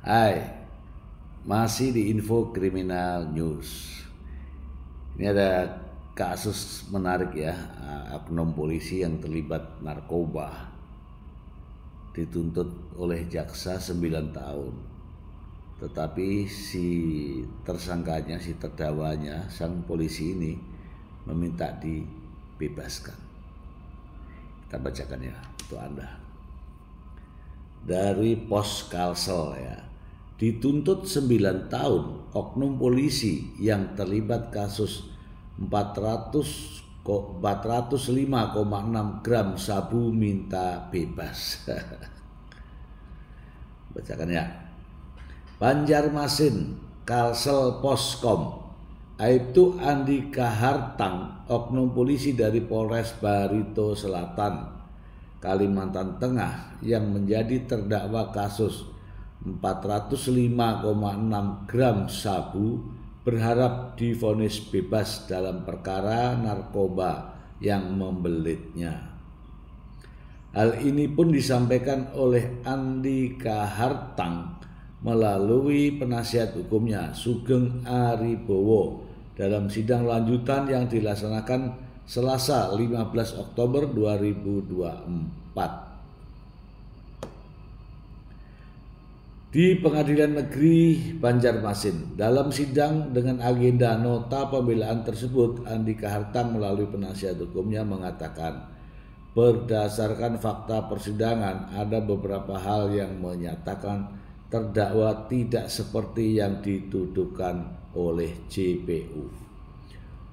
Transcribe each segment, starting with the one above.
Hai, masih di Info Kriminal News. Ini ada kasus menarik ya, oknum polisi yang terlibat narkoba dituntut oleh jaksa 9 tahun. Tetapi si tersangkanya, si terdakwanya, sang polisi ini meminta dibebaskan. Kita bacakan ya untuk Anda. Dari Pos Kalsel ya. Dituntut 9 tahun oknum polisi yang terlibat kasus 405,6 gram sabu minta bebas. Bacakan ya. Banjarmasin, Kalsel Poskom. Aibtu Andika Hartang, oknum polisi dari Polres Barito Selatan, Kalimantan Tengah yang menjadi terdakwa kasus 405,6 gram sabu berharap divonis bebas dalam perkara narkoba yang membelitnya. Hal ini pun disampaikan oleh Andika Hartang melalui penasihat hukumnya Sugeng Aribowo dalam sidang lanjutan yang dilaksanakan Selasa 15 Oktober 2024 di Pengadilan Negeri Banjarmasin. Dalam sidang dengan agenda nota pembelaan tersebut, Andika Hartang melalui penasihat hukumnya mengatakan, berdasarkan fakta persidangan ada beberapa hal yang menyatakan terdakwa tidak seperti yang dituduhkan oleh JPU.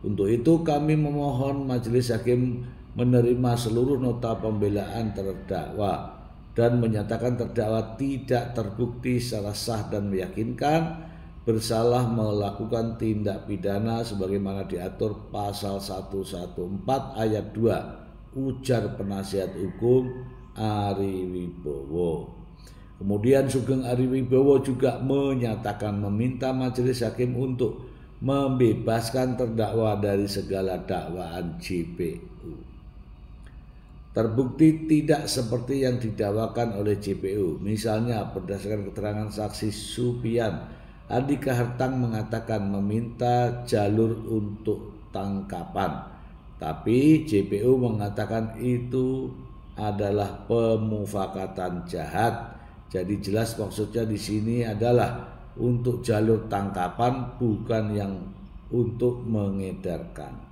Untuk itu kami memohon majelis hakim menerima seluruh nota pembelaan terdakwa dan menyatakan terdakwa tidak terbukti secara sah dan meyakinkan bersalah melakukan tindak pidana sebagaimana diatur pasal 114 ayat 2, ujar penasihat hukum Ari Wibowo. Kemudian Sugeng Ari Wibowo juga menyatakan meminta majelis hakim untuk membebaskan terdakwa dari segala dakwaan JPU. Terbukti tidak seperti yang didakwakan oleh JPU. Misalnya berdasarkan keterangan saksi Supian, Andika Hartang mengatakan meminta jalur untuk tangkapan, tapi JPU mengatakan itu adalah pemufakatan jahat. Jadi jelas maksudnya di sini adalah untuk jalur tangkapan, bukan yang untuk mengedarkan.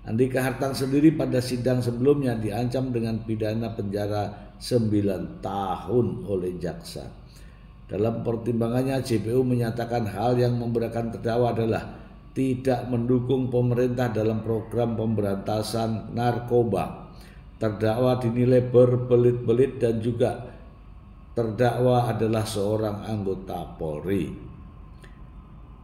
Andika Hartang sendiri pada sidang sebelumnya diancam dengan pidana penjara 9 tahun oleh jaksa. Dalam pertimbangannya, JPU menyatakan hal yang memberatkan terdakwa adalah tidak mendukung pemerintah dalam program pemberantasan narkoba. Terdakwa dinilai berbelit-belit dan juga terdakwa adalah seorang anggota Polri.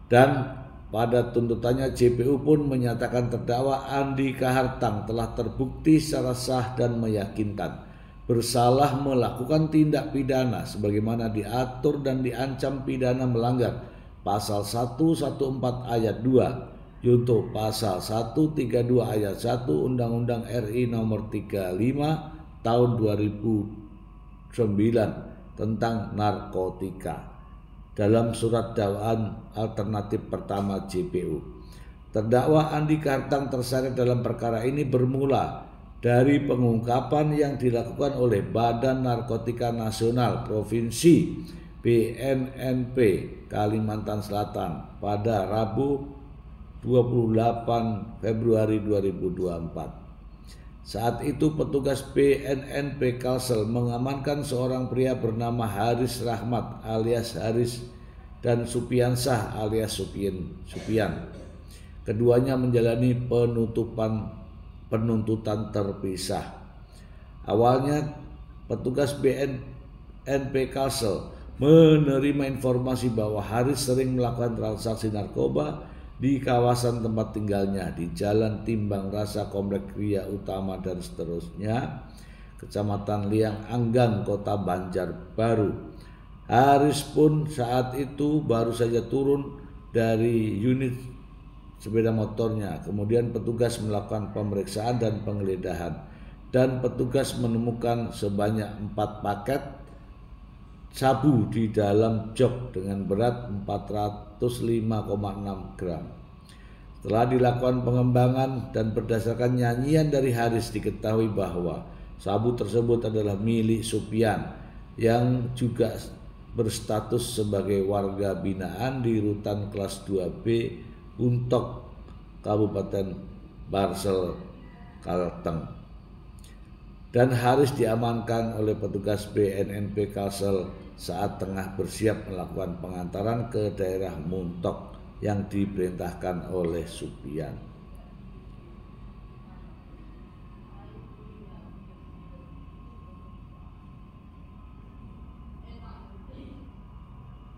Dan pada tuntutannya JPU pun menyatakan terdakwa Andika Hartang telah terbukti secara sah dan meyakinkan bersalah melakukan tindak pidana sebagaimana diatur dan diancam pidana melanggar pasal 114 ayat 2 junto pasal 132 ayat 1 Undang-Undang RI nomor 35 tahun 2009 tentang narkotika dalam surat dakwaan alternatif pertama JPU. Terdakwa Andika Hartang terseret dalam perkara ini bermula dari pengungkapan yang dilakukan oleh Badan Narkotika Nasional Provinsi BNNP Kalimantan Selatan pada Rabu 28 Februari 2024. Saat itu petugas BNNP Kalsel mengamankan seorang pria bernama Haris Rahmat alias Haris dan Supiansah alias Supian. Keduanya menjalani penuntutan terpisah. Awalnya petugas BNNP Kalsel menerima informasi bahwa Haris sering melakukan transaksi narkoba di kawasan tempat tinggalnya di Jalan Timbang Rasa, Komplek Kria Utama dan seterusnya, Kecamatan Liang Anggang, Kota Banjarbaru. Haris pun saat itu baru saja turun dari unit sepeda motornya. Kemudian petugas melakukan pemeriksaan dan penggeledahan dan petugas menemukan sebanyak 4 paket sabu di dalam jok dengan berat 405,6 gram. Setelah dilakukan pengembangan dan berdasarkan nyanyian dari Haris, diketahui bahwa sabu tersebut adalah milik Supian yang juga berstatus sebagai warga binaan di Rutan Kelas 2B Untok, Kabupaten Barsel, Kalteng. Dan Haris diamankan oleh petugas BNNP Kalsel saat tengah bersiap melakukan pengantaran ke daerah Muntok yang diperintahkan oleh Supian.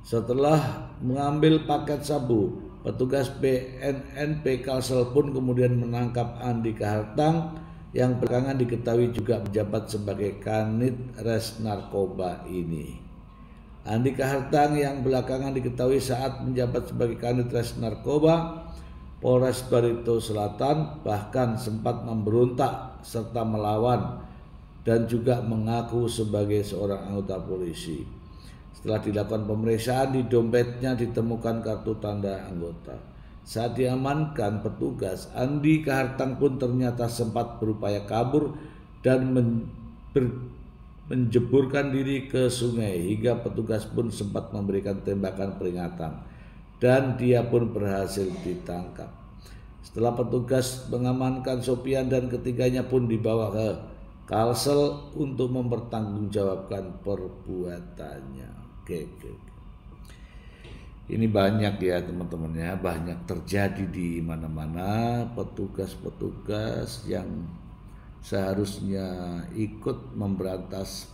Setelah mengambil paket sabu, petugas BNNP Kalsel pun kemudian menangkap Andika Hartang yang belakangan diketahui juga menjabat sebagai Kanit Res Narkoba ini. Andika Hartang yang belakangan diketahui saat menjabat sebagai Kanit Res Narkoba Polres Barito Selatan bahkan sempat memberontak serta melawan dan juga mengaku sebagai seorang anggota polisi. Setelah dilakukan pemeriksaan, di dompetnya ditemukan kartu tanda anggota. Saat diamankan petugas, Andika Hartang pun ternyata sempat berupaya kabur dan menjeburkan diri ke sungai hingga petugas pun sempat memberikan tembakan peringatan dan dia pun berhasil ditangkap. Setelah petugas mengamankan Sopian dan ketiganya pun dibawa ke Kalsel untuk mempertanggungjawabkan perbuatannya. Oke. Ini banyak ya teman-teman ya, banyak terjadi di mana-mana. Petugas-petugas yang seharusnya ikut memberantas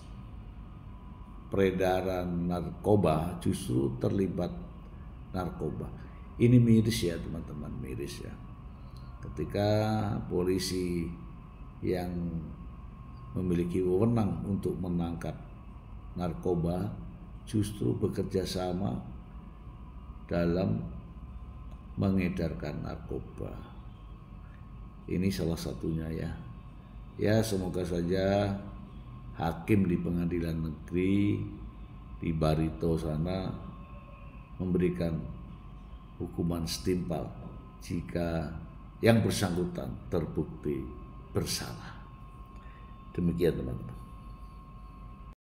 peredaran narkoba justru terlibat narkoba. Ini miris ya teman-teman, miris ya. Ketika polisi yang memiliki wewenang untuk menangkap narkoba justru bekerja sama dalam mengedarkan narkoba. Ini salah satunya ya. Ya, semoga saja hakim di pengadilan negeri di Barito sana memberikan hukuman setimpal jika yang bersangkutan terbukti bersalah. Demikian teman-teman.